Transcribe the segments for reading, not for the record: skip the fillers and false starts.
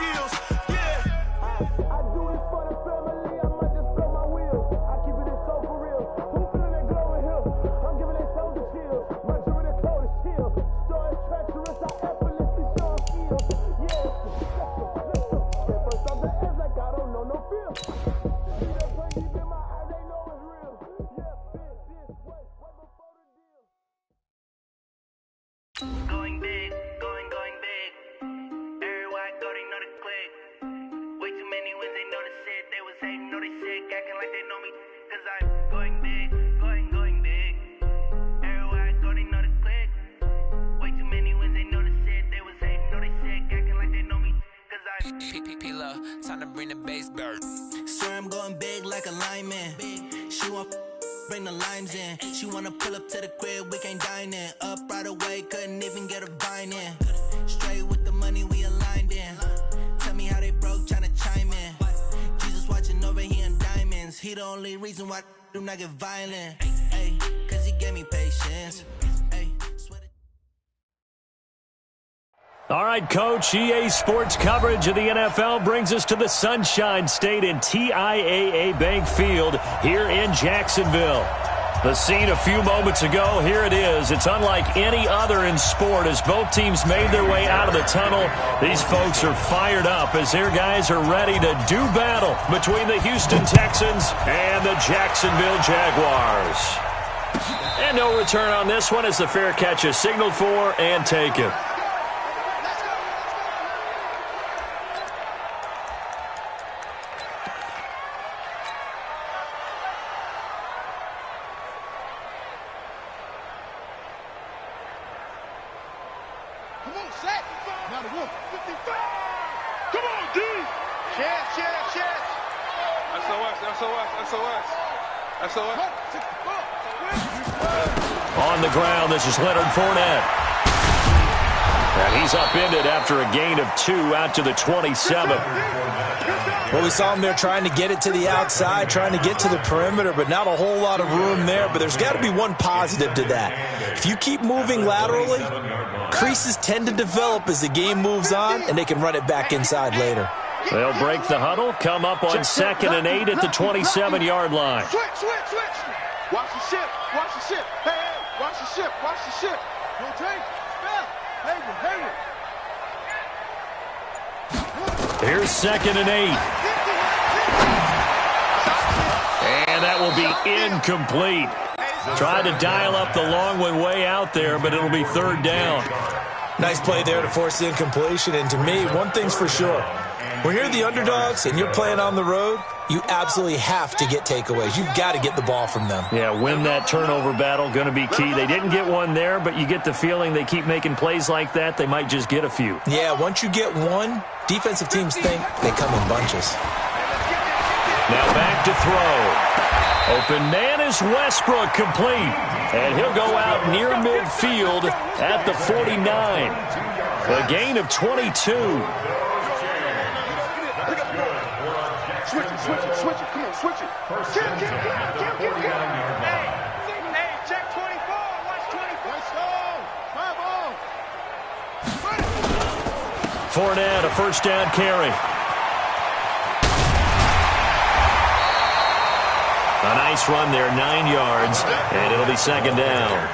skills. Yeah. I do it for the family, I might just blow my wheels. I keep it in so for real. Who feeling that glowing hill? I'm giving that soldier chills. My jewelry the cold as chill. Story treacherous, I effortlessly show skills. Yeah, let's go. At first I'm the edge like I don't know no feel. See that play deep in my eyes, they know it's real. Yeah, bitch, this way, right before the deal. Going big, going big. Everywhere I go, they know the click. Way too many wins, they know the shit. They was hating, know they sick, acting like they know me. Cause I'm going big, going big. Everywhere I go, they know the click. Way too many wins, they know the shit. They was hating, know they sick, acting like they know me. Cause I'm P-P-P-Low, time to bring the bass back. Swear I'm going big like a lineman. She want bring the limes in. She wanna pull up to the crib, we can't dine in. Up right away, couldn't even get a vine in. Straight with the money we aligned in. Tell me how they broke, tryna chime in. Jesus watching over here in diamonds. He the only reason why do not get violent. Ay, cause he gave me patience. Ay, All right, Coach, EA Sports coverage of the NFL brings us to the Sunshine State in TIAA Bank Field here in Jacksonville. The scene a few moments ago, here it is. It's unlike any other in sport as both teams made their way out of the tunnel. These folks are fired up as their guys are ready to do battle between the Houston Texans and the Jacksonville Jaguars. And no return on this one as the fair catch is signaled for and taken. On the ground, this is Leonard Fournette. And he's upended after a gain of 2 out to the 27. Well, we saw him there trying to get it to the outside, trying to get to the perimeter, but not a whole lot of room there. But there's got to be one positive to that. If you keep moving laterally, creases tend to develop as the game moves on, and they can run it back inside later. They'll break the huddle, come up on 2nd and 8 at the 27-yard line. Switch. Watch the ship. Hey, watch the ship. No take. Hey. Here's 2nd and 8. And that will be incomplete. Tried to dial up the long one way out there, but it'll be 3rd down. Nice play there to force the incompletion. And to me, one thing's for sure. When you're the underdogs and you're playing on the road, you absolutely have to get takeaways. You've got to get the ball from them. Yeah, win that turnover battle, going to be key. They didn't get one there, but you get the feeling they keep making plays like that, they might just get a few. Yeah, once you get one, defensive teams think they come in bunches. Now back to throw. Open man is Westbrook, complete. And he'll go out near midfield at the 49. A gain of 22. Switch it. Come on, switch it. Hey, check 24. Watch 24. Fournette, a 1st down carry. A nice run there, 9 yards, and it'll be 2nd down.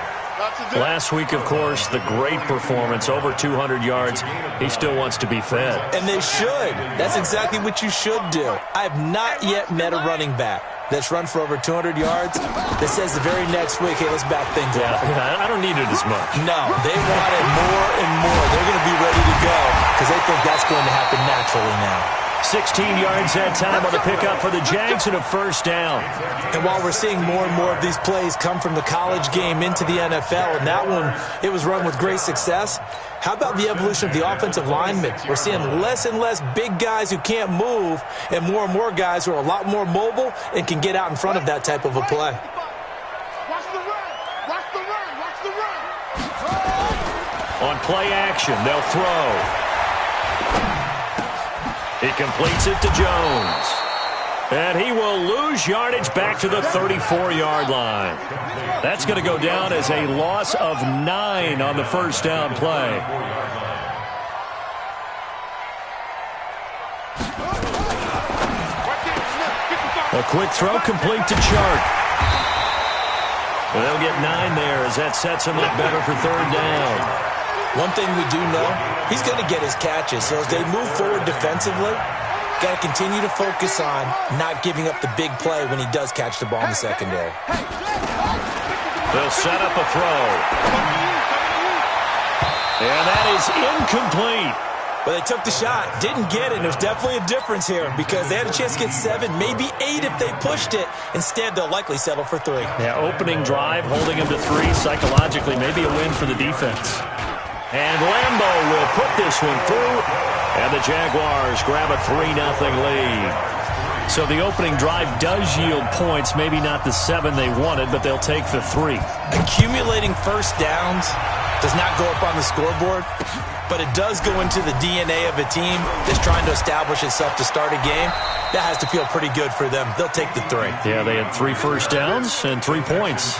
Last week, of course, the great performance, over 200 yards. He still wants to be fed. And they should. That's exactly what you should do. I have not yet met a running back that's run for over 200 yards that says the very next week, hey, let's back things up. I don't need it as much. No, they want it more and more. They're going to be ready to go because they think that's going to happen naturally now. 16 yards that time on the pickup for the Jags and a 1st down. And while we're seeing more and more of these plays come from the college game into the NFL, and that one, it was run with great success, how about the evolution of the offensive linemen? We're seeing less and less big guys who can't move and more guys who are a lot more mobile and can get out in front of that type of a play. Watch the run. On play action, they'll throw. He completes it to Jones. And he will lose yardage back to the 34-yard line. That's going to go down as a loss of 9 on the 1st down play. A quick throw complete to Chark. They'll get 9 there as that sets him up better for third down. One thing we do know, he's going to get his catches. So as they move forward defensively, got to continue to focus on not giving up the big play when he does catch the ball in the secondary. They'll set up a throw. And that is incomplete. But they took the shot, didn't get it. There's definitely a difference here because they had a chance to get 7, maybe 8 if they pushed it. Instead, they'll likely settle for 3. Yeah, opening drive, holding him to 3 psychologically, maybe a win for the defense. And Lambeau will put this one through, and the Jaguars grab a 3-0 lead. So the opening drive does yield points, maybe not the 7 they wanted, but they'll take the 3. Accumulating first downs does not go up on the scoreboard, but it does go into the DNA of a team that's trying to establish itself to start a game. That has to feel pretty good for them. They'll take the 3. Yeah, they had 3 first downs and 3 points.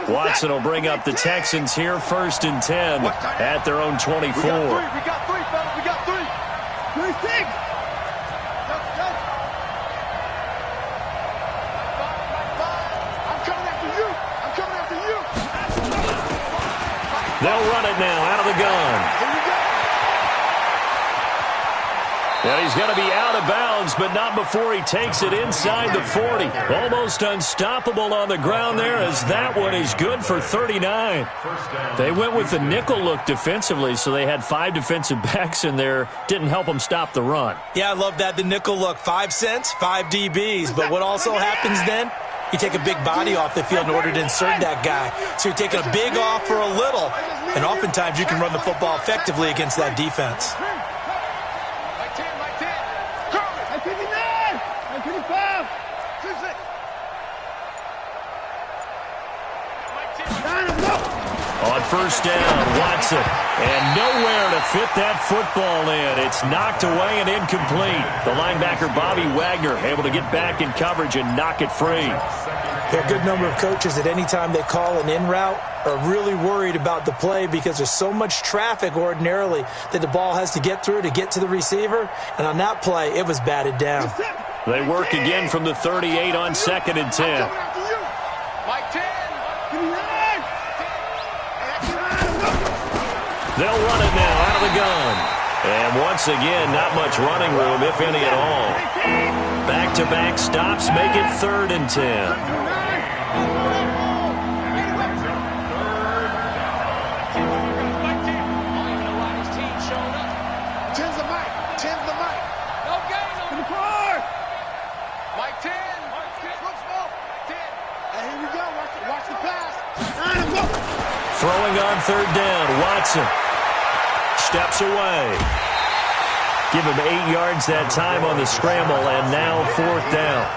Watson will bring up the Texans here, 1st and 10 at their own 24. We got 3, fellas. We got 3. 3-6. I'm coming after you. I'm coming after you. They'll run it now out of the gun. Here we go. And he's going to be out of bounds, but not before he takes it inside the 40. Almost unstoppable on the ground there, as that one is good for 39. They went with the nickel look defensively, so they had 5 defensive backs in there. Didn't help them stop the run. Yeah, I love that, the nickel look. 5 cents, 5 DBs. But what also happens then, you take a big body off the field in order to insert that guy. So you're taking a big off for a little, and oftentimes you can run the football effectively against that defense. On first down, Watson, and nowhere to fit that football in. It's knocked away and incomplete. The linebacker, Bobby Wagner, able to get back in coverage and knock it free. There are a good number of coaches that any time they call an in route are really worried about the play because there's so much traffic ordinarily that the ball has to get through to get to the receiver. And on that play, it was batted down. They work again from the 38 on 2nd and 10. They'll run it now out of the gun. And once again, not much running room, if any at all. Back-to-back stops make it 3rd and 10. Throwing on 3rd down, Watson steps away. Give him 8 yards that time on the scramble, and now 4th down.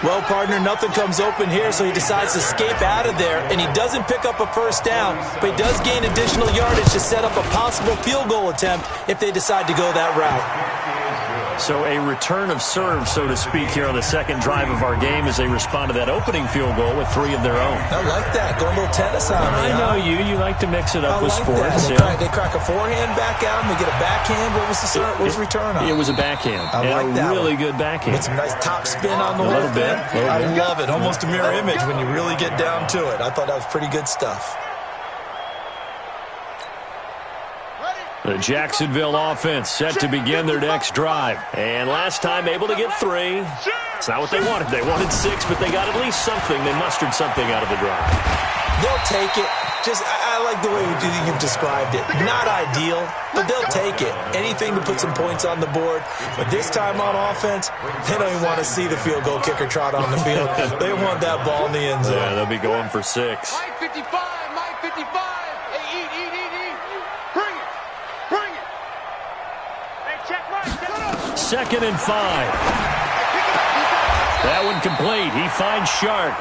Well, partner, nothing comes open here, so he decides to escape out of there, and he doesn't pick up a first down, but he does gain additional yardage to set up a possible field goal attempt if they decide to go that route. So a return of serve, so to speak, here on the 2nd drive of our game as they respond to that opening field goal with 3 of their own. I like that. Go a little tennis on me. I know you. You like to mix it up with like sports. They crack a forehand back out and they get a backhand. What was the serve? What was the return on? It was a backhand. I like that. Really good backhand. With some nice top spin on the a little bit. I love it. Almost a mirror image when you really get down to it. I thought that was pretty good stuff. The Jacksonville offense set to begin their next drive. And last time able to get 3. It's not what they wanted. They wanted 6, but they got at least something. They mustered something out of the drive. They'll take it. I like the way you've described it. Not ideal, but they'll take it. Anything to put some points on the board. But this time on offense, they don't even want to see the field goal kicker trot on the field. They want that ball in the end zone. Yeah, they'll be going for 6. Mike 55, Mike 55. Hey, eat. Bring it. Hey, check right. 2nd and 5. That one complete. He finds Shark.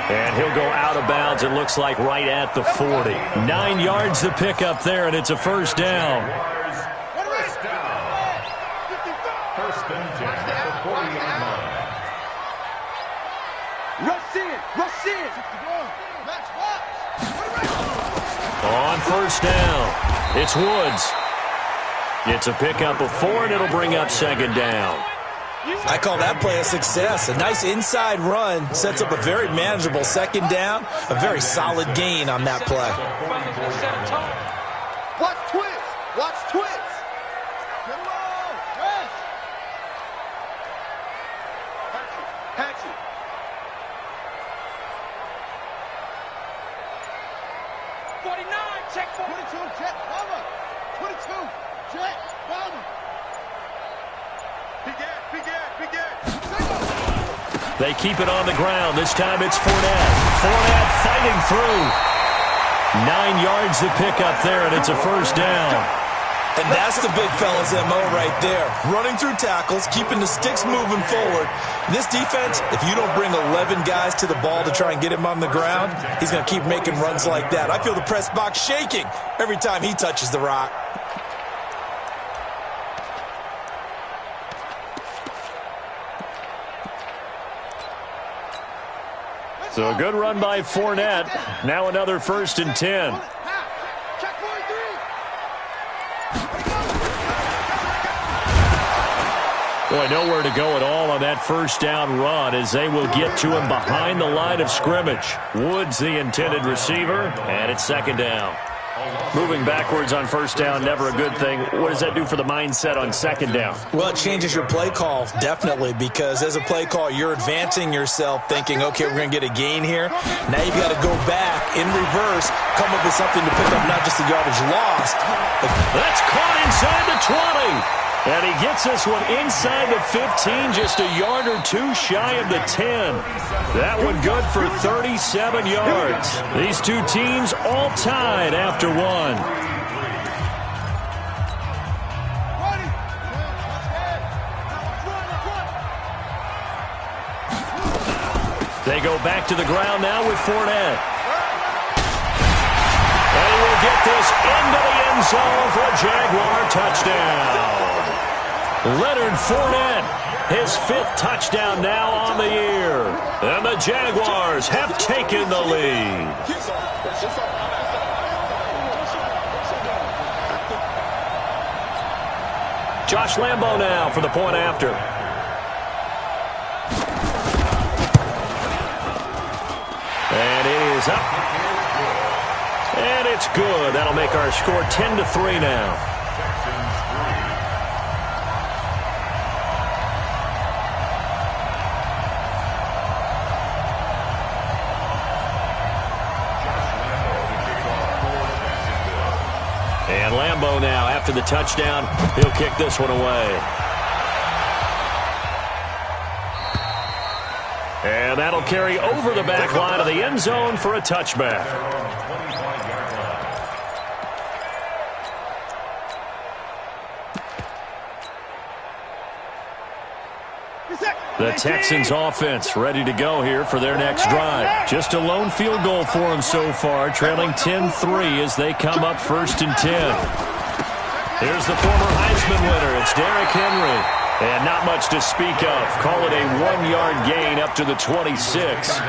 And he'll go out of bounds, it looks like, right at the 40. 9 yards to pick up there, and it's a first down. First and 10. On first down, it's Woods. It's a pickup of 4, and it'll bring up second down. I call that play a success. A nice inside run sets up a very manageable second down, a very solid gain on that play. Watch twist. Watch twist. Get low. Rest. Catch it. 49, check 22, jet, bomber. 22, jet, bomber. They keep it on the ground. This time it's Fournette. Fournette fighting through. 9 yards to pick up there, and it's a first down. And that's the big fella's MO right there. Running through tackles, keeping the sticks moving forward. This defense, if you don't bring 11 guys to the ball to try and get him on the ground, he's going to keep making runs like that. I feel the press box shaking every time he touches the rock. So a good run by Fournette. Now another 1st and 10. Boy, nowhere to go at all on that first down run as they will get to him behind the line of scrimmage. Woods the intended receiver, and it's second down. Moving backwards on first down, never a good thing. What does that do for the mindset on second down? Well, it changes your play call, definitely, because as a play call, you're advancing yourself thinking, okay, we're going to get a gain here. Now you've got to go back in reverse, come up with something to pick up not just the yardage lost. That's caught inside the 20. And he gets this one inside the 15, just a yard or 2 shy of the 10. That one good for 37 yards. These two teams all tied after 1. They go back to the ground now with Fournette. And he will get this into the end zone for a Jaguar touchdown. Leonard Fournette, his 5th touchdown now on the year. And the Jaguars have taken the lead. Josh Lambo now for the point after. And it is up. And it's good. That'll make our score 10-3 now. And Lambo now, after the touchdown, he'll kick this one away. And that'll carry over the back line of the end zone for a touchback. The Texans offense ready to go here for their next drive. Just a lone field goal for them so far, trailing 10-3 as they come up 1st and 10. Here's the former Heisman winner. It's Derrick Henry. And not much to speak of. Call it a 1-yard gain up to the 26.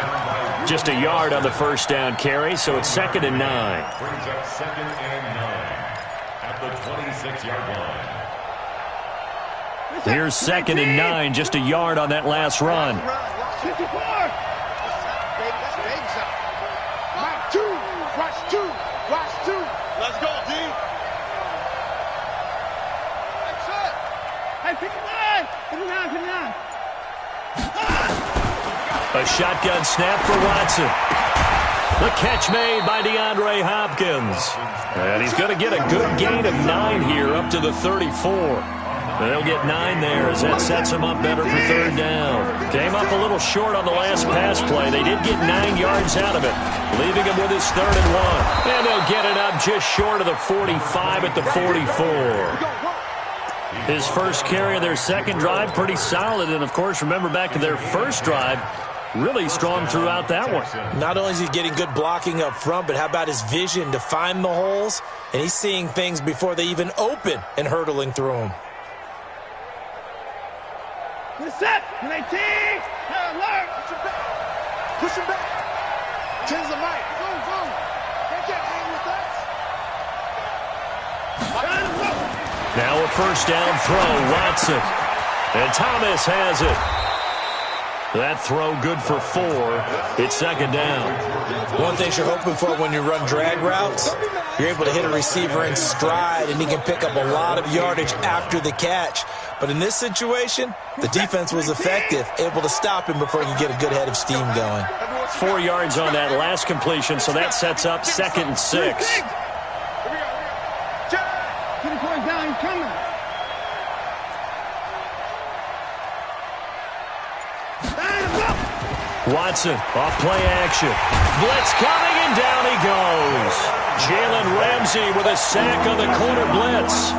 Just a yard on the first down carry, so it's 2nd and 9. Brings up 2nd and 9 at the 26-yard line. Here's 2nd and 9, just a yard on that last run. 54. Mike 2. Watch 2. Watch 2. Let's go, D. Hey, 59. 59, 59. A shotgun snap for Watson. The catch made by DeAndre Hopkins. And he's going to get a good gain of 9 here up to the 34. They'll get 9 there as that sets them up better for 3rd down. Came up a little short on the last pass play. They did get 9 yards out of it, leaving him with his 3rd and 1. And they'll get it up just short of the 45 at the 44. His first carry of their second drive, pretty solid. And, of course, remember back to their first drive, really strong throughout that one. Not only is he getting good blocking up front, but how about his vision to find the holes? And he's seeing things before they even open and hurdling through them. Good set. 19. Alert. Push him back. Change the mic. Boom, boom. They can't hang with us. Now a first down throw, Watson. And Thomas has it. That throw good for 4. It's second down. One thing you're hoping for when you run drag routes, you're able to hit a receiver in stride, and he can pick up a lot of yardage after the catch. But in this situation, the defense was effective, able to stop him before he could get a good head of steam going. 4 yards on that last completion, so that sets up 2nd and 6. 2 points down, he's coming. Watson, off play action. Blitz coming, and down he goes. Jalen Ramsey with a sack on the corner blitz.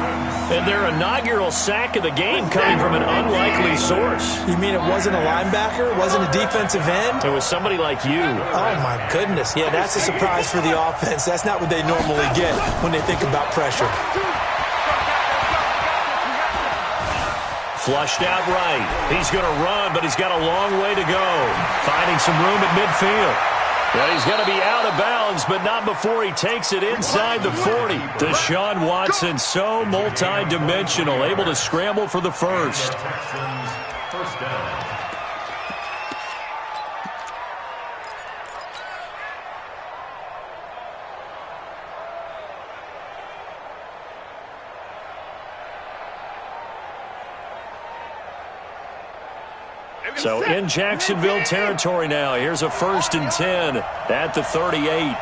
And their inaugural sack of the game coming from an unlikely source. You mean it wasn't a linebacker? It wasn't a defensive end? It was somebody like you. Oh, my goodness. Yeah, that's a surprise for the offense. That's not what they normally get when they think about pressure. Flushed out right. He's going to run, but he's got a long way to go. Finding some room at midfield. And he's going to be out of bounds, but not before he takes it inside the 40. Deshaun Watson, so multi-dimensional, able to scramble for the first. First down. So in Jacksonville territory now. Here's a 1st and 10 at the 38.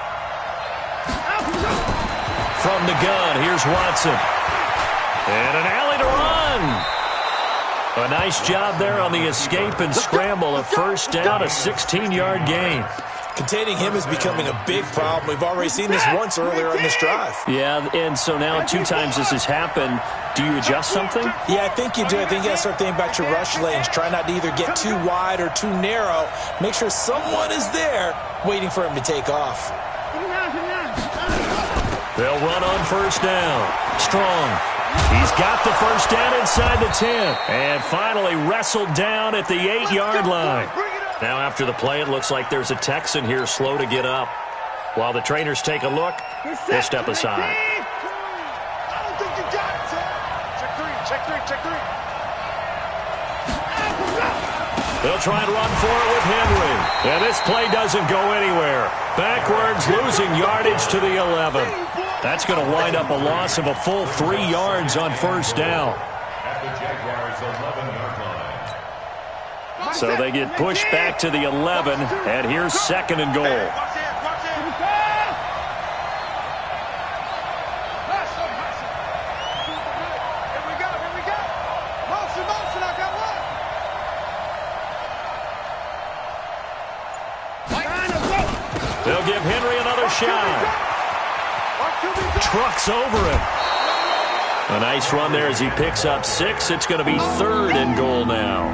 From the gun, here's Watson. And an alley to run. A nice job there on the escape and scramble. A first down, a 16-yard gain. Containing him is becoming a big problem. We've already seen this once earlier on this drive. Yeah, and so now 2 times this has happened. Do you adjust something? Yeah, I think you do. I think you got to start thinking about your rush lanes. Try not to either get too wide or too narrow. Make sure someone is there waiting for him to take off. They'll run on first down. Strong. He's got the first down inside the 10. And finally wrestled down at the 8-yard line. Now after the play, it looks like there's a Texan here slow to get up. While the trainers take a look, we'll step aside. I don't think you got it, Ted. Check three. They'll try and run for it with Henry. And this play doesn't go anywhere. Backwards, losing yardage to the 11. That's going to wind up a loss of a full 3 yards on first down. At the Jaguars' 11-yard line. So they get pushed back to the 11, and here's 2nd and goal. They'll give Henry another shot. Trucks over him. A nice run there as he picks up 6. It's going to be 3rd and goal now.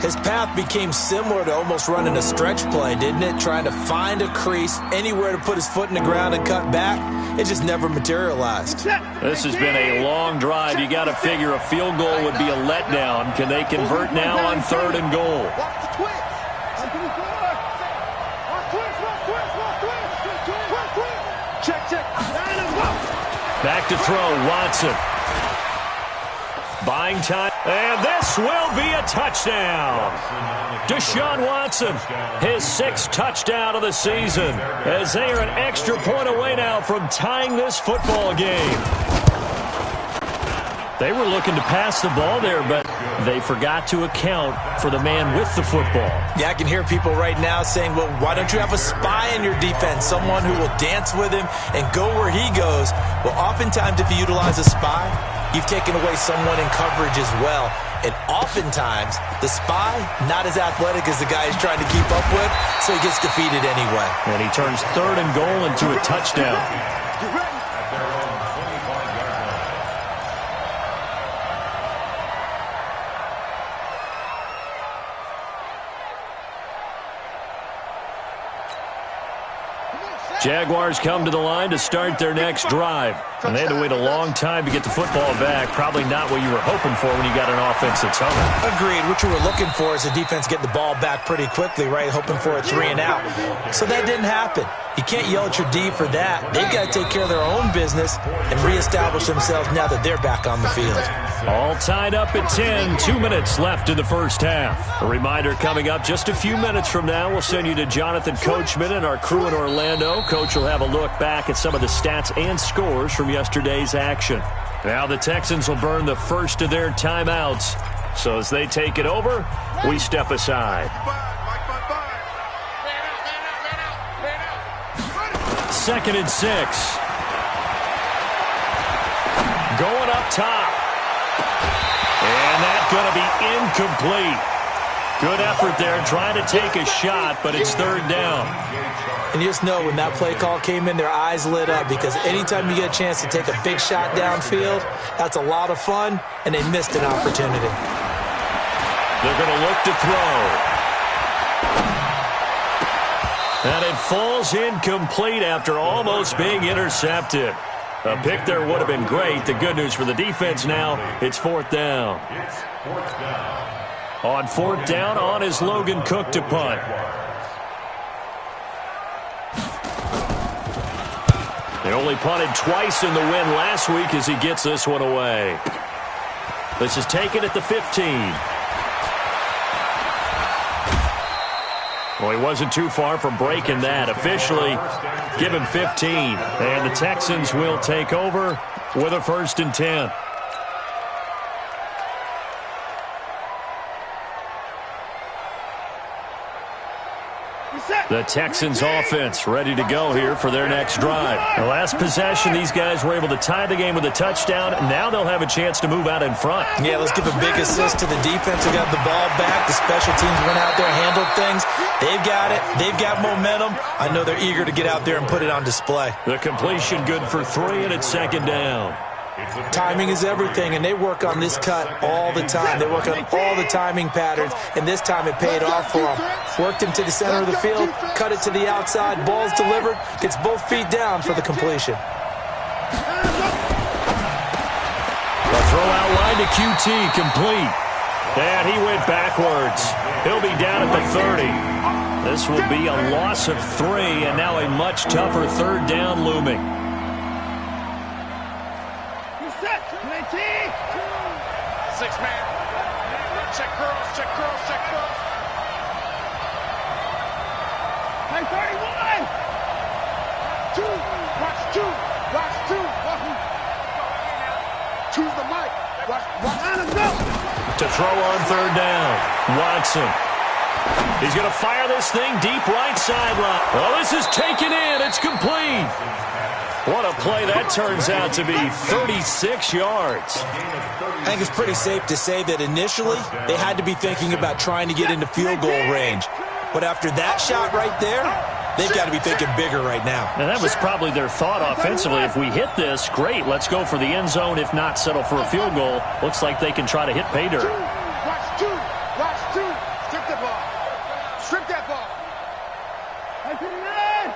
His path became similar to almost running a stretch play, didn't it? Trying to find a crease, anywhere to put his foot in the ground and cut back. It just never materialized. This has been a long drive. You got to figure a field goal would be a letdown. Can they convert now on 3rd and goal? Back to throw, Watson. Buying time, and this will be a touchdown. Deshaun Watson, his 6th touchdown of the season, as they are an extra point away now from tying this football game. They were looking to pass the ball there, but they forgot to account for the man with the football. Yeah, I can hear people right now saying, well, why don't you have a spy in your defense, someone who will dance with him and go where he goes? Well, oftentimes if you utilize a spy, you've taken away someone in coverage as well. And oftentimes, the spy, not as athletic as the guy he's trying to keep up with, so he gets defeated anyway. And he turns 3rd and goal into a touchdown. Come on, Jaguars come to the line to start their next drive. And they had to wait a long time to get the football back. Probably not what you were hoping for when you got an offense that's hungry. Agreed. What you were looking for is the defense getting the ball back pretty quickly, right? Hoping for a 3 and out. So that didn't happen. You can't yell at your D for that. They've got to take care of their own business and reestablish themselves now that they're back on the field. All tied up at 10. 2 minutes left in the first half. A reminder coming up just a few minutes from now. We'll send you to Jonathan Coachman and our crew in Orlando. Coach will have a look back at some of the stats and scores from yesterday's action. Now the Texans will burn the first of their timeouts. So as they take it over, we step aside. 2nd and 6. Going up top. And that's going to be incomplete. Good effort there trying to take a shot, but it's 3rd down. And you just know when that play call came in, their eyes lit up because anytime you get a chance to take a big shot downfield, that's a lot of fun, and they missed an opportunity. They're going to look to throw. And it falls incomplete after almost being intercepted. A pick there would have been great. The good news for the defense now, it's 4th down. On 4th down, on is Logan Cook to punt. They only punted twice in the win last week as he gets this one away. This is taken at the 15. Well, he wasn't too far from breaking that. Officially, give him 15. And the Texans will take over with a 1st and 10. The Texans offense ready to go here for their next drive. The last possession, these guys were able to tie the game with a touchdown. Now they'll have a chance to move out in front. Yeah, let's give a big assist to the defense who got the ball back. The special teams went out there, handled things. They've got it. They've got momentum. I know they're eager to get out there and put it on display. The completion good for 3, and it's 2nd down. Timing is everything, and they work on this cut all the time. They work on all the timing patterns, and this time it paid off for them. Worked him to the center of the field, cut it to the outside, ball's delivered, gets both feet down for the completion. The throw out line to QT, complete. And he went backwards. He'll be down at the 30. This will be a loss of 3, and now a much tougher 3rd down looming. Six-man. Check curls, check curls, check curls. Hey, 31! 2, watch 2, watch 2. Choose the mic. Watch, let's go. To throw on 3rd down. Watson. He's going to fire this thing deep right sideline. Oh, this is taken in. It's complete. What a play that turns out to be, 36 yards. I think it's pretty safe to say that initially they had to be thinking about trying to get into field goal range. But after that shot right there, they've got to be thinking bigger right now. And that was probably their thought offensively. If we hit this, great, let's go for the end zone. If not, settle for a field goal. Looks like they can try to hit pay dirt. Watch 2, watch 2. Strip that ball. Strip that ball. Hey, put it in.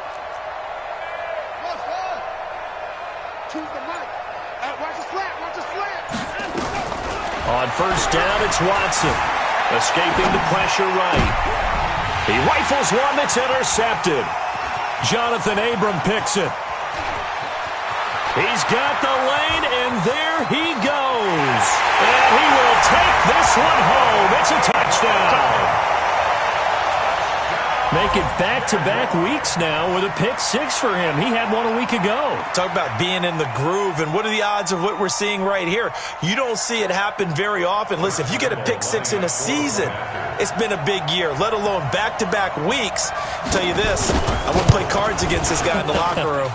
Choose the mic. Watch the slant, watch the slant. On 1st down, it's Watson. Escaping the pressure right. He rifles one that's intercepted. Jonathan Abram picks it. He's got the lane, and there he goes. And he will take this one home. It's a touchdown. Make it back-to-back weeks now with a pick 6 for him. He had one a week ago. Talk about being in the groove, and what are the odds of what we're seeing right here? You don't see it happen very often. Listen, if you get a pick 6 in a season, it's been a big year, let alone back-to-back weeks. I'll tell you this, I wouldn't play cards against this guy in the locker room.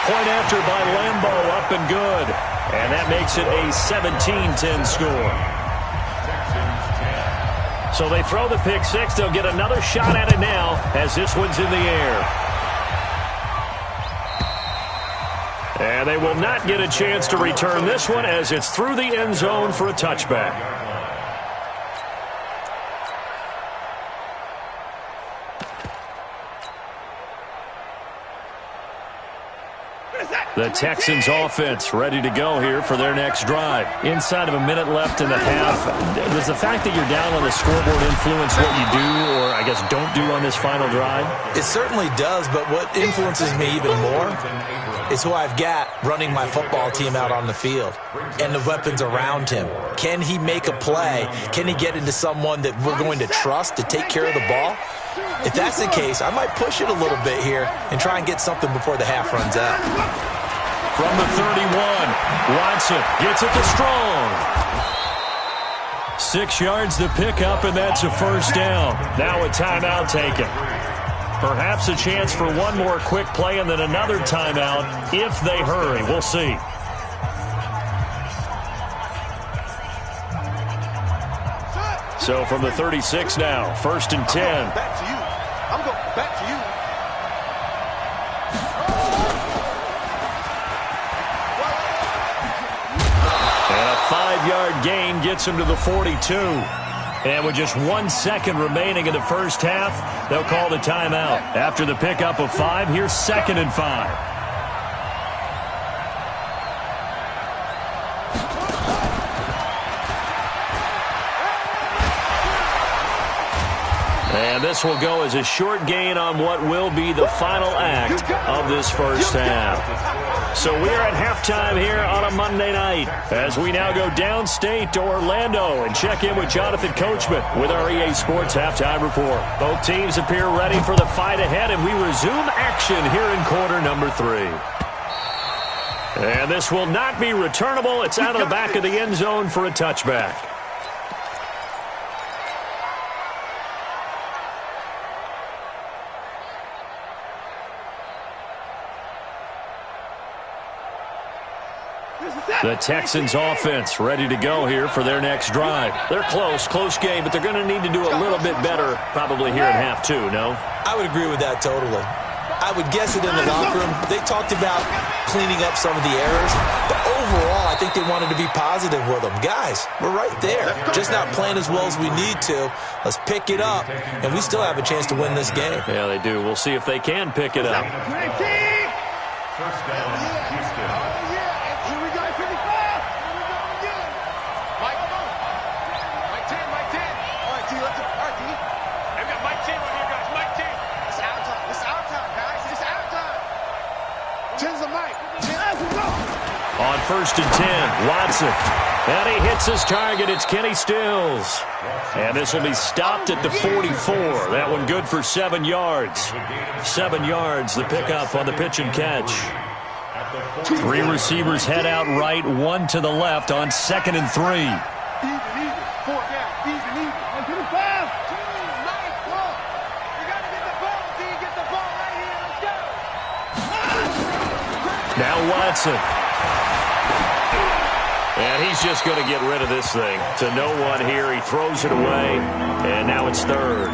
Point after by Lambo, up and good. And that makes it a 17-10 score. So they throw the pick 6. They'll get another shot at it now as this one's in the air. And they will not get a chance to return this one as it's through the end zone for a touchback. The Texans offense ready to go here for their next drive. Inside of a minute left in the half, does the fact that you're down on the scoreboard influence what you do or, I guess, don't do on this final drive? It certainly does, but what influences me even more is who I've got running my football team out on the field and the weapons around him. Can he make a play? Can he get into someone that we're going to trust to take care of the ball? If that's the case, I might push it a little bit here and try and get something before the half runs out. From the 31, Watson gets it to Strong. 6 yards to pick up, and that's a first down. Now a timeout taken. Perhaps a chance for one more quick play and then another timeout if they hurry. We'll see. So from the 36 now, 1st and 10. Back to you. I'm going back to you. And a 5-yard gain gets him to the 42. And with just 1 second remaining in the first half, they'll call the timeout. After the pickup of 5, here's 2nd and 5. And this will go as a short gain on what will be the final act of this first half. So we're at halftime here on a Monday night as we now go downstate to Orlando and check in with Jonathan Coachman with our EA Sports Halftime Report. Both teams appear ready for the fight ahead, and we resume action here in quarter number 3. And this will not be returnable. It's out of the back of the end zone for a touchback. The Texans offense ready to go here for their next drive. They're close game, but they're going to need to do a little bit better probably here in half 2, no? I would agree with that totally. I would guess it in the locker room. They talked about cleaning up some of the errors, but overall, I think they wanted to be positive with them. Guys, we're right there. Just not playing as well as we need to. Let's pick it up, and we still have a chance to win this game. Yeah, they do. We'll see if they can pick it up. First down, Houston. On 1st and 10, Watson. And he hits his target. It's Kenny Stills. And this will be stopped at the 44. That one good for 7 yards. 7 yards, the pickup on the pitch and catch. 3 receivers head out right, 1 to the left on 2nd and 3. Now Watson. And he's just going to get rid of this thing. To no one here. He throws it away. And now it's 3rd.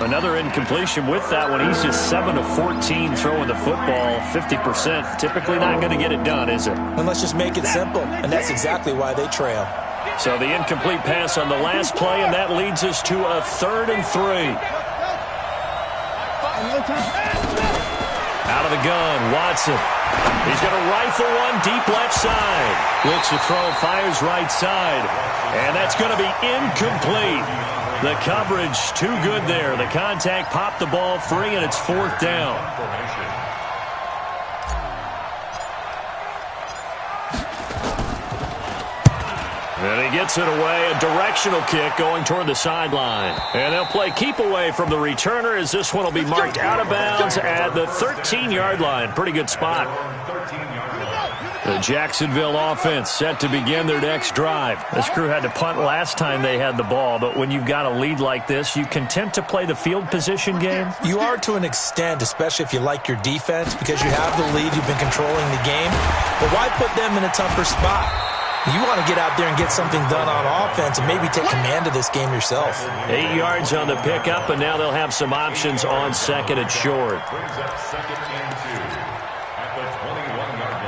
Another incompletion with that one. He's just 7 of 14 throwing the football. 50%. Typically not going to get it done, is it? And let's just make it simple. And that's exactly why they trail. So the incomplete pass on the last play, and that leads us to a 3rd and 3. Out of the gun, Watson. He's going to rifle one deep left side. Looks to throw, fires right side. And that's going to be incomplete. The coverage too good there. The contact popped the ball free, and it's 4th down. And he gets it away, a directional kick going toward the sideline. And they'll play keep away from the returner as this one will be marked out of bounds at the 13-yard line. Pretty good spot. The Jacksonville offense set to begin their next drive. This crew had to punt last time they had the ball, but when you've got a lead like this, you content to play the field position game? You are to an extent, especially if you like your defense, because you have the lead, you've been controlling the game. But why put them in a tougher spot? You want to get out there and get something done on offense and maybe take command of this game yourself. 8 yards on the pickup, and now they'll have some options on 2nd and short. Brings up 2nd and 2 at the 21-yard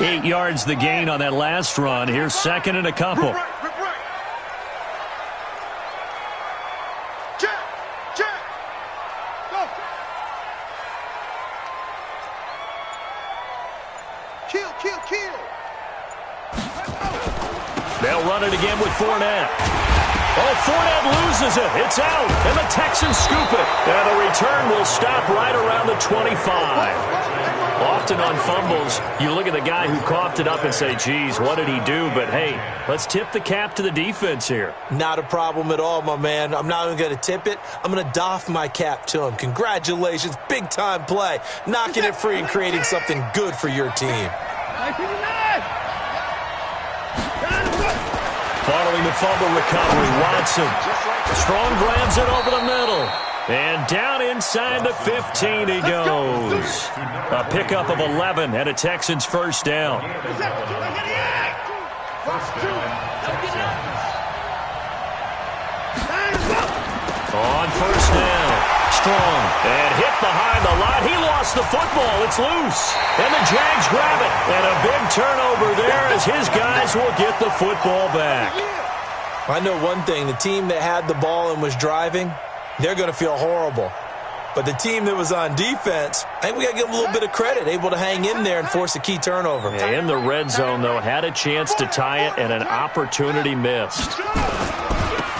line. 8 yards the gain on that last run. Here's 2nd and a couple. They'll run it again with Fournette. Oh, Fournette loses it. It's out, and the Texans scoop it. And the return will stop right around the 25. Often on fumbles, you look at the guy who coughed it up and say, geez, what did he do? But, hey, let's tip the cap to the defense here. Not a problem at all, my man. I'm not even going to tip it. I'm going to doff my cap to him. Congratulations. Big-time play. Knocking it free and creating something good for your team. Following the fumble recovery, Watson. Strong grabs it over the middle. And down inside the 15 he goes. A pickup of 11 and a Texans first down. First down. On first down. Strong. And hit behind the line. He lost the football. It's loose. And the Jags grab it. And a big turnover there as his guys will get the football back. I know one thing. The team that had the ball and was driving, they're going to feel horrible. But the team that was on defense, I think we got to give them a little bit of credit, able to hang in there and force a key turnover. Yeah, in the red zone, though, had a chance to tie it and an opportunity missed.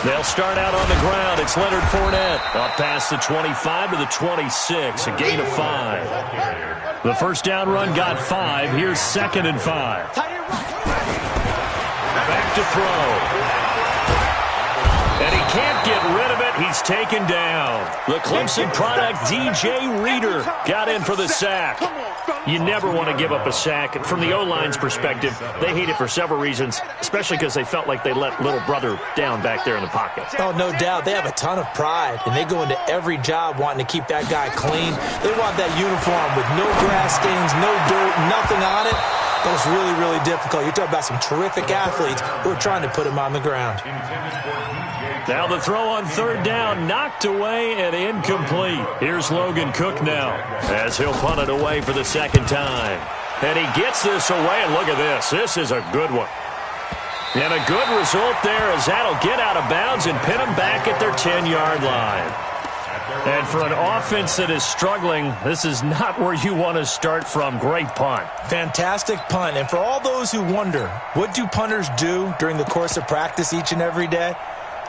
They'll start out on the ground. It's Leonard Fournette up past the 25 to the 26, a gain of 5. The first down run got 5. Here's 2nd and 5. Back to throw. And he can't get rid of it. He's taken down. The Clemson product, DJ Reader, got in for the sack. You never want to give up a sack. From the O-line's perspective, they hate it for several reasons, especially because they felt like they let little brother down back there in the pocket. Oh, no doubt. They have a ton of pride, and they go into every job wanting to keep that guy clean. They want that uniform with no grass stains, no dirt, nothing on it. That was really, really difficult. You're talking about some terrific athletes who are trying to put him on the ground. Now the throw on third down, knocked away and incomplete. Here's Logan Cook now as he'll punt it away for the second time. And he gets this away, and look at this. This is a good one. And a good result there as that'll get out of bounds and pin them back at their 10-yard line. And for an offense that is struggling, this is not where you want to start from. Great punt. Fantastic punt. And for all those who wonder, what do punters do during the course of practice each and every day?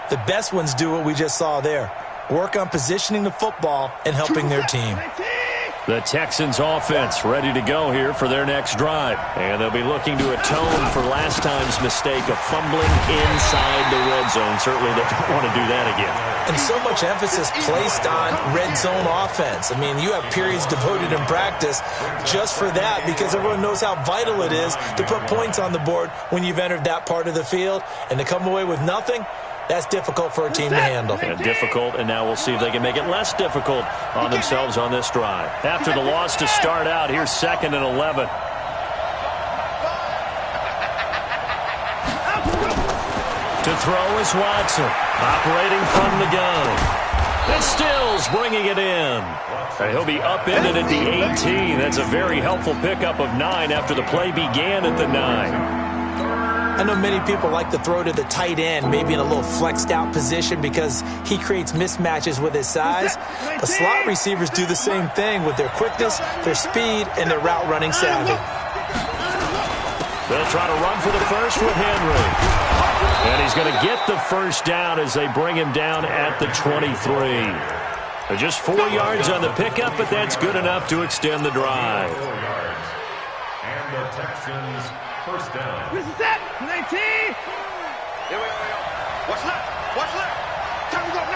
The best ones do what we just saw there. Work on positioning the football and helping their team. The Texans offense ready to go here for their next drive. And they'll be looking to atone for last time's mistake of fumbling inside the red zone. Certainly they don't want to do that again. And so much emphasis placed on red zone offense. I mean, you have periods devoted in practice just for that because everyone knows how vital it is to put points on the board when you've entered that part of the field. And to come away with nothing, that's difficult for a team to handle. And difficult, and now we'll see if they can make it less difficult on themselves on this drive. After the loss to start out, here's 2nd and 11. To throw is Watson, operating from the gun. And Stills bringing it in. And he'll be upended at the 18. That's a very helpful pickup of 9 after the play began at the 9. I know many people like to throw to the tight end, maybe in a little flexed out position because he creates mismatches with his size. But slot receivers do the same thing with their quickness, their speed, and their route running savvy. They'll try to run for the first with Henry. And he's going to get the first down as they bring him down at the 23. Just 4 yards on the pickup, but that's good enough to extend the drive. 4 yards. And the Texans first down. This is it. 19. Here we go. Watch left. Watch left. Time to go. 9.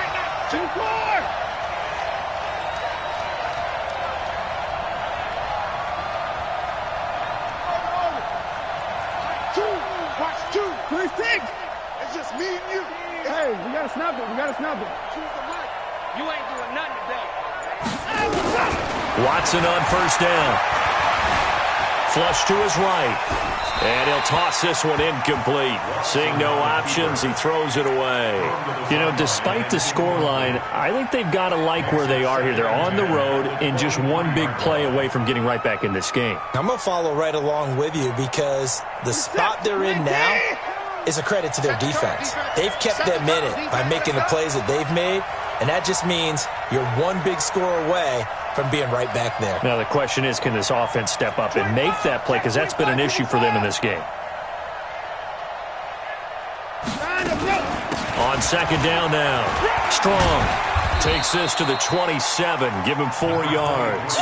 2, 4. Watch 2. 26. It's just me and you. Hey, we gotta snap it. We gotta snap it. Choose the mic. You ain't doing nothing today. Watson on first down. Flush to his right. And he'll toss this one incomplete. Seeing no options, he throws it away. You know, despite the scoreline, I think they've got to like where they are here. They're on the road and just one big play away from getting right back in this game. I'm going to follow right along with you because the spot they're in now is a credit to their defense. They've kept them in it by making the plays that they've made, and that just means you're one big score away from being right back there. Now the question is, can this offense step up and make that play? Because that's been an issue for them in this game. on second down now. Strong takes this to the 27. Give him 4 yards.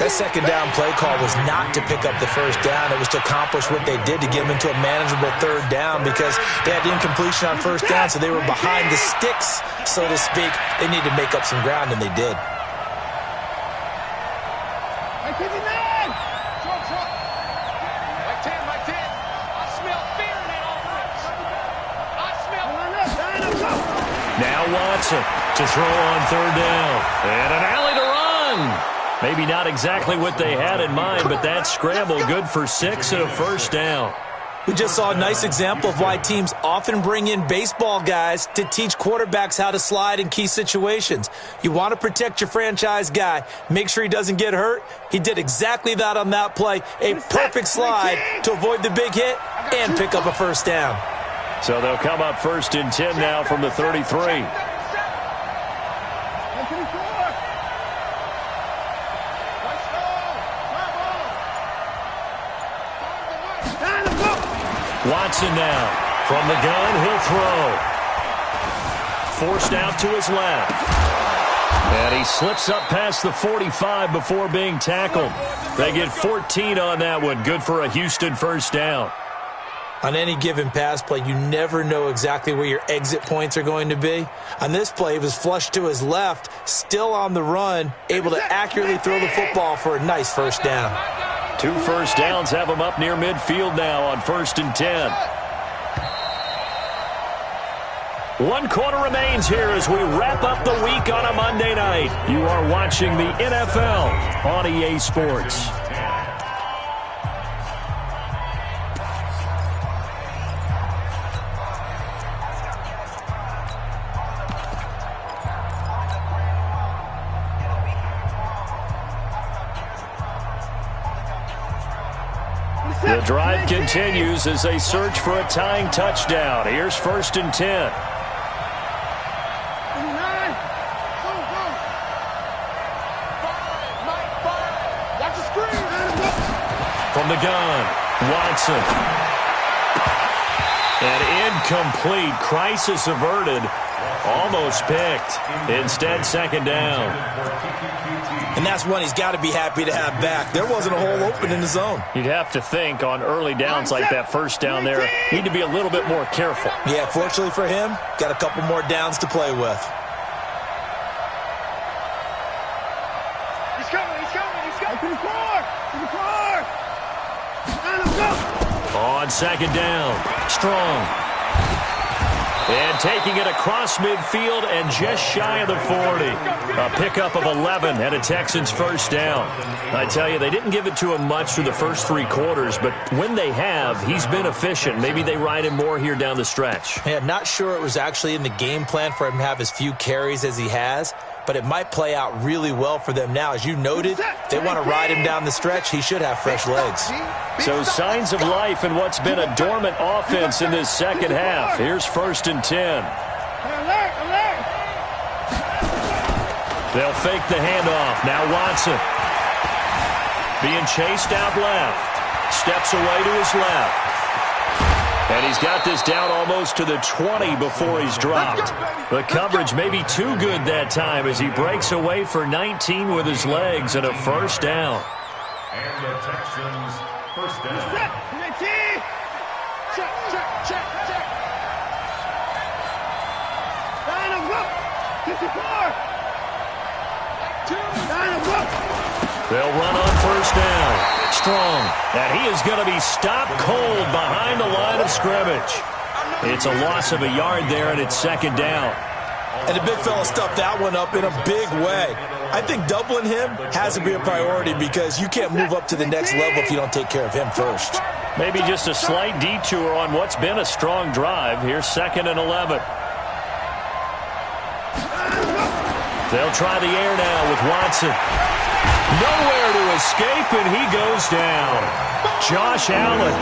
That second down play call was not to pick up the first down. It was to accomplish what they did to get them into a manageable third down because they had incompletion on first down, so they were behind the sticks, so to speak. They needed to make up some ground, and they did. Now Watson to throw on third down. And an alley to run. Maybe not exactly what they had in mind, but that scramble good for 6 and a first down. We just saw a nice example of why teams often bring in baseball guys to teach quarterbacks how to slide in key situations. You want to protect your franchise guy. Make sure he doesn't get hurt. He did exactly that on that play. A perfect slide to avoid the big hit and pick up a first down. So they'll come up 1st and 10 now from the 33. Watson now. From the gun, he'll throw. Forced out to his left. And he slips up past the 45 before being tackled. They get 14 on that one. Good for a Houston first down. On any given pass play, you never know exactly where your exit points are going to be. On this play, he was flushed to his left, still on the run, able to accurately throw the football for a nice first down. 2 first downs have him up near midfield now on 1st and 10. 1 quarter remains here as we wrap up the week on a Monday night. You are watching the NFL on EA Sports. The drive continues as they search for a tying touchdown. Here's 1st and 10. From the gun, Watson. And incomplete. Crisis averted. Almost picked. Instead, 2nd down. And that's one he's got to be happy to have back. There wasn't a hole open in the zone. You'd have to think on early downs like that first down there, need to be a little bit more careful. Yeah, fortunately for him, got a couple more downs to play with. He's coming. To the car. On 2nd down, Strong. And taking it across midfield and just shy of the 40. A pickup of 11 and a Texans first down. I tell you, they didn't give it to him much through the first 3 quarters, but when they have, he's been efficient. Maybe they ride him more here down the stretch. Yeah, not sure it was actually in the game plan for him to have as few carries as he has, but it might play out really well for them now. As you noted, if they want to ride him down the stretch, he should have fresh legs. So signs of life in what's been a dormant offense in this second half. Here's 1st and 10. They'll fake the handoff. Now Watson. Being chased out left. Steps away to his left. And he's got this down almost to the 20 before he's dropped. The coverage may be too good that time as he breaks away for 19 with his legs and a first down. And the Texans first down. Check. They'll run on first down. Strong. And he is going to be stopped cold behind the line of scrimmage. It's a loss of a yard there, and it's 2nd down. And the big fella stuffed that one up in a big way. I think doubling him has to be a priority because you can't move up to the next level if you don't take care of him first. Maybe just a slight detour on what's been a strong drive. Here's 2nd and 11. They'll try the air now with Watson. Nowhere to escape, and he goes down. Josh Allen,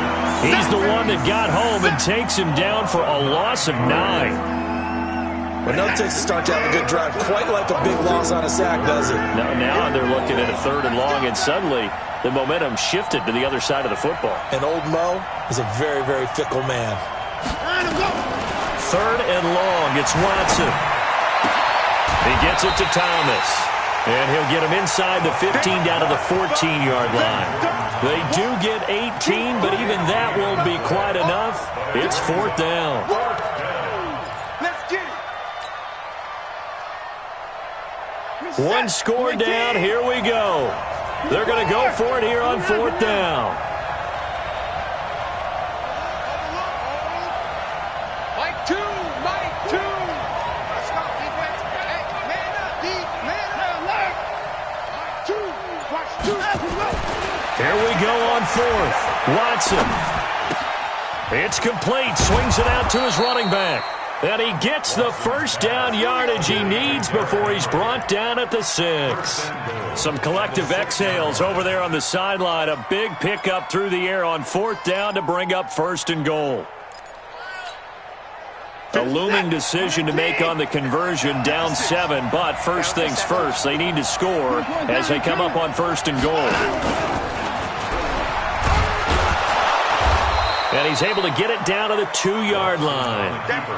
he's the one that got home and takes him down for a loss of 9. Well, no Texas start to have a good drive, quite like a big loss on a sack, does it? Now they're looking at a 3rd and long, and suddenly the momentum shifted to the other side of the football. And old Mo is a very, very fickle man. 3rd and long. It's Watson. He gets it to Thomas. And he'll get him inside the 15 down to the 14-yard line. They do get 18, but even that won't be quite enough. It's 4th down. Let's get it. One score down. Here we go. They're going to go for it here on 4th down. Mike 2. Stop defense. Hey, man up, D. Man up. Mike 2. Watch 2. Here we go on 4th. Watson. It's complete. Swings it out to his running back. And he gets the first down yardage he needs before he's brought down at the 6. Some collective exhales over there on the sideline. A big pickup through the air on 4th down to bring up 1st and goal. A looming decision to make on the conversion, down 7. But first things first, they need to score as they come up on 1st and goal. And he's able to get it down to the 2-yard line.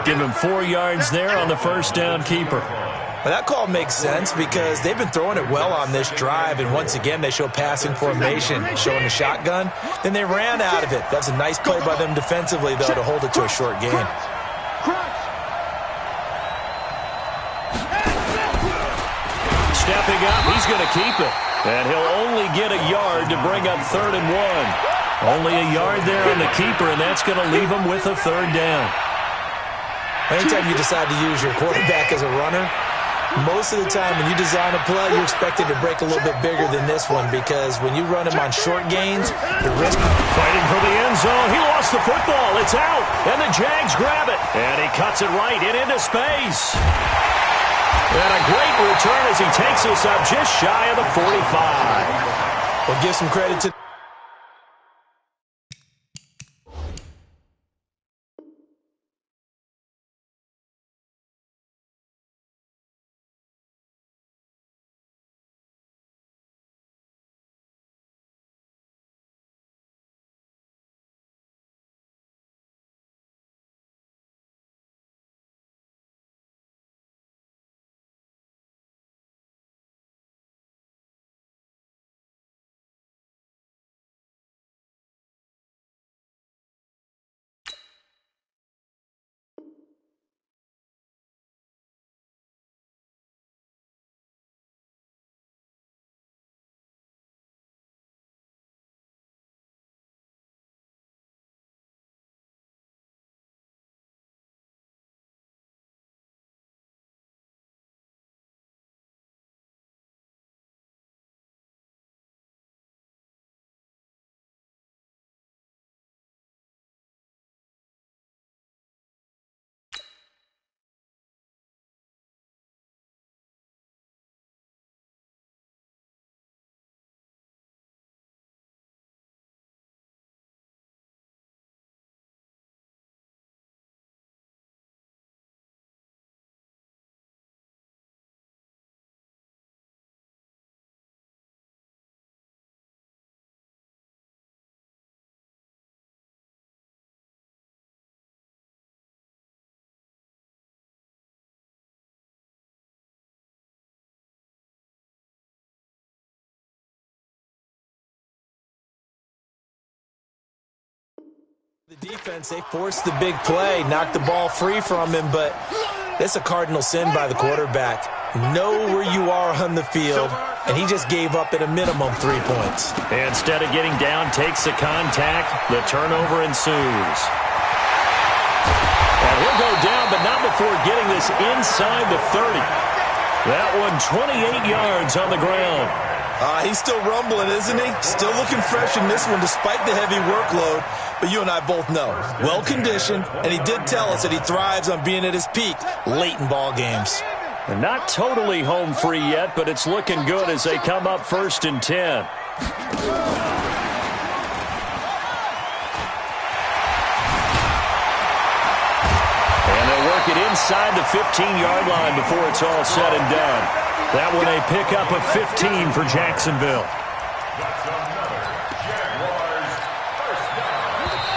Give him 4 yards there on the first down keeper. Well, that call makes sense because they've been throwing it well on this drive, and once again they show passing formation, showing the shotgun. Then they ran out of it. That's a nice play by them defensively, though, to hold it to a short gain. Stepping up, he's going to keep it. And he'll only get a yard to bring up 3rd and 1. Only a yard there on the keeper, and that's going to leave him with a 3rd down. Anytime you decide to use your quarterback as a runner, most of the time when you design a play, you're expected to break a little bit bigger than this one because when you run him on short gains, the risk... Fighting for the end zone. He lost the football. It's out, and the Jags grab it. And he cuts it right into space. And a great return as he takes us up just shy of the 45. We'll give some credit to... The defense, they forced the big play, knocked the ball free from him, but that's a cardinal sin by the quarterback. Know where you are on the field, and he just gave up at a minimum 3 points. Instead of getting down, takes the contact. The turnover ensues. And he'll go down, but not before getting this inside the 30. That one 28 yards on the ground. He's still rumbling, isn't he? Still looking fresh in this one despite the heavy workload. But you and I both know, well-conditioned, and he did tell us that he thrives on being at his peak late in ball games. They're not totally home free yet, but it's looking good as they come up 1st and 10. And they'll work it inside the 15-yard line before it's all said and done. That one a pickup of 15 for Jacksonville.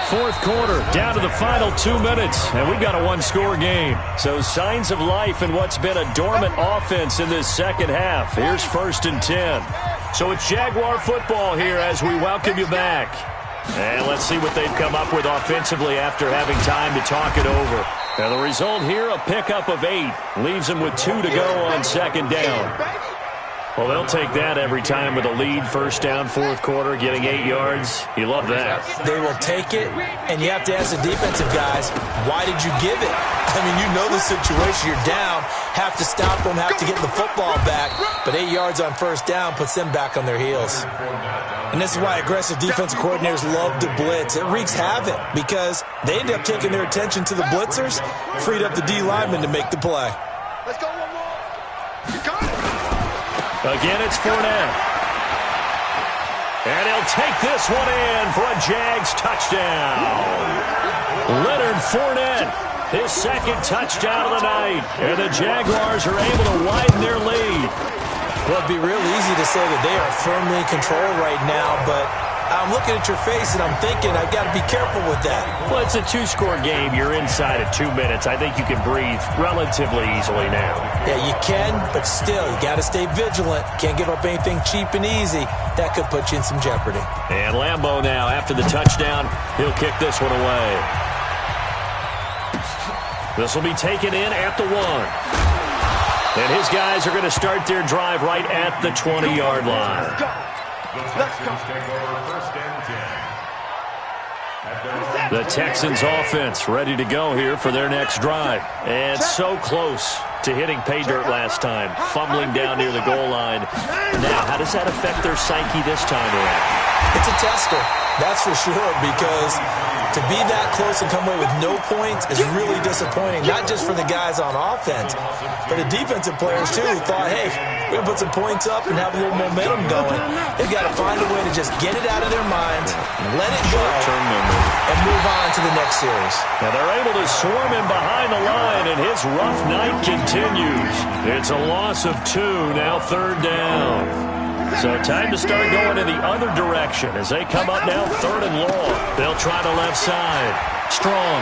fourth quarter, down to the final 2 minutes, and we've got a one-score game. So signs of life in what's been a dormant offense in this second half. Here's 1st and 10. So it's Jaguar football here as we welcome you back. And let's see what they've come up with offensively after having time to talk it over. Now the result here, a pickup of 8. Leaves them with 2 to go on second down. Well, they'll take that every time with a lead, first down, fourth quarter, getting 8 yards. You love that. They will take it, and you have to ask the defensive guys, why did you give it? I mean, you know the situation. You're down, have to stop them, have to get the football back. But 8 yards on first down puts them back on their heels. And this is why aggressive defensive coordinators love to blitz. It wreaks havoc because they end up taking their attention to the blitzers, freed up the D lineman to make the play. Let's go one more. You got it. Again, it's Fournette. And he'll take this one in for a Jags touchdown. Leonard Fournette, his second touchdown of the night. And the Jaguars are able to widen their lead. Well, it'd be real easy to say that they are firmly in control right now, but I'm looking at your face and I'm thinking I've got to be careful with that. Well, it's a 2-score game. You're inside of 2 minutes. I think you can breathe relatively easily now. Yeah, you can, but still, you got to stay vigilant. Can't give up anything cheap and easy. That could put you in some jeopardy. And Lambeau now, after the touchdown, he'll kick this one away. This will be taken in at the 1. And his guys are going to start their drive right at the 20-yard line. The Texans offense ready to go here for their next drive. And so close to hitting pay dirt last time, fumbling down near the goal line. Now, how does that affect their psyche this time around? It's a tester, that's for sure, because to be that close and come away with no points is really disappointing, not just for the guys on offense, but the defensive players, too, who thought, hey, we're going to put some points up and have a little momentum going. They've got to find a way to just get it out of their minds, let it go, and move on to the next series. Now they're able to swarm him behind the line, and his rough night continues. It's a loss of 2, now 3rd down. So time to start going in the other direction as they come up now 3rd and long. They'll try the left side. Strong.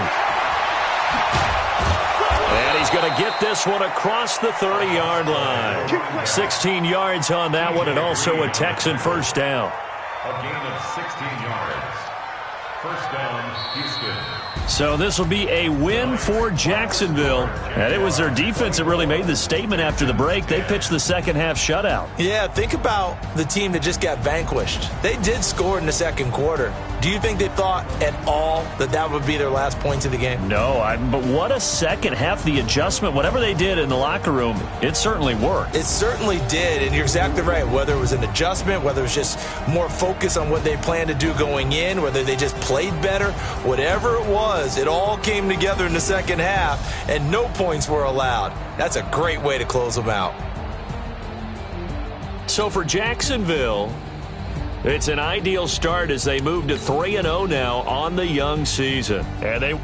And he's going to get this one across the 30-yard line. 16 yards on that one, and also a Texan first down. A gain of 16 yards. First down, Houston. So this will be a win for Jacksonville. And it was their defense that really made the statement after the break. They pitched the second-half shutout. Yeah, think about the team that just got vanquished. They did score in the second quarter. Do you think they thought at all that that would be their last points of the game? No, but what a second half. The adjustment, whatever they did in the locker room, it certainly worked. It certainly did, and you're exactly right. Whether it was an adjustment, whether it was just more focus on what they planned to do going in, whether they just played better, whatever it was, it all came together in the second half, and no points were allowed. That's a great way to close them out. So for Jacksonville, it's an ideal start as they move to 3-0 now on the young season. And they...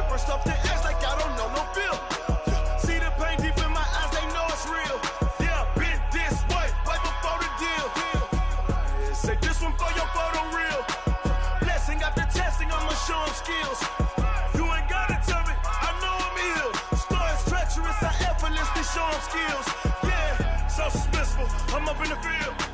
First off the edge like I don't know no feel. See the pain deep in my eyes, they know it's real. arm skills. Yeah, so suspenseful. I'm up in the field.